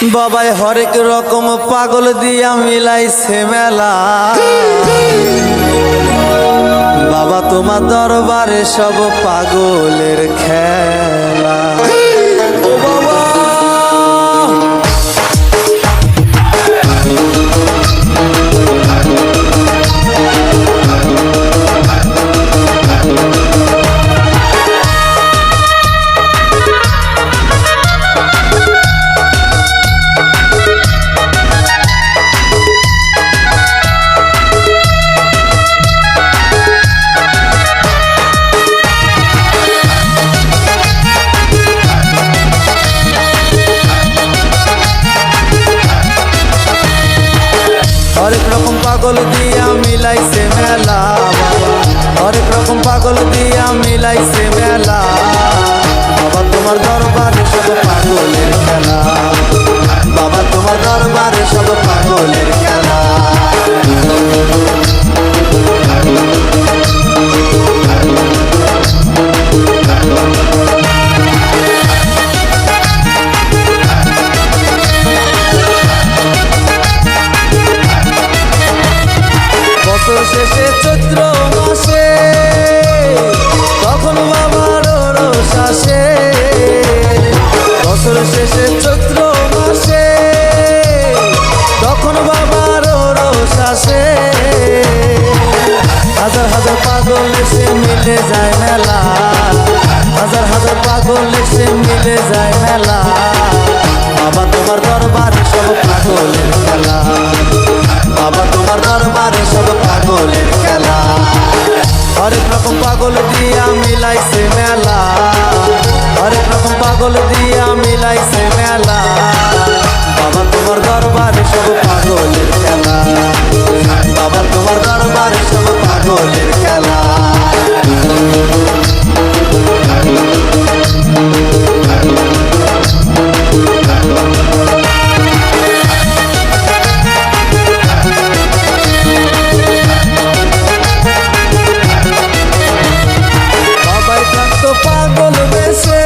বাবাই হরেক রকম পাগল দিয়া মিলাইছে মেলা। বাবা তোমার দরবারে সব পাগলের খেলা। ও বাবা হরেক রকম পাগল দিয়া মিলাইছে মেলা। হরেক রকম পাগল দিয়া মিলাইছে মেলা। বাবা তোমার দরবারে সব পাগলের খেলা। বাবা তোমার দরবারে সব পাগলের খেলা। বছর শেষে চৈত্র মাসে তখন বাবার রোষ আসে। বছর শেষে চৈত্র মাসে তখন বাবার রোষ আসে। হাজার হাজার পাগল এসে মিলে যায় মেলা। হাজার হাজার পাগল এসে মিলে যায় মেলা। বাবা তোমার দরবারে সব পাগলের খেলা। বাবা তোমার দরবারে সব পাগলের খেলা। হরেক রকম পাগল দিয়া মিলাইছে মেলা। হরেক রকম পাগল দিয়া মিলাইছে মেলা। বাবা তোমার দরবারে সব পাগলের খেলা। বাবা তোমার দরবারে সব পাগলের খেলা। পাগল বেশে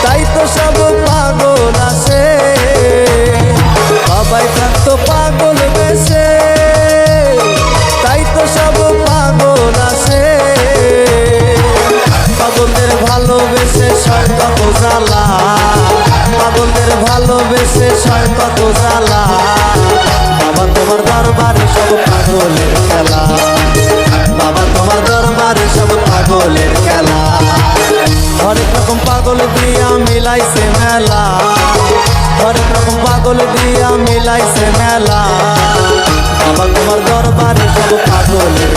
তাই তো সব পাগল আসে। বাবাই থাকতো পাগল বেশে তাই তো সব পাগল আসে। পাগলদের ভালোবেসে সয় কত জ্বালা। পাগলদের ভালোবেসে সয় কত জ্বালা। বাবা তোমার দরবারে সব পাগলের খেলা। বাবা তোমার দরবারে সব পাগলের খেলা। হরেক রকম পাগল দিয়া মিলাইছে মেলা। হরেক রকম পাগল দিয়া মিলাইছে মেলা। বাবা তোমার দরবারে সব পাগলের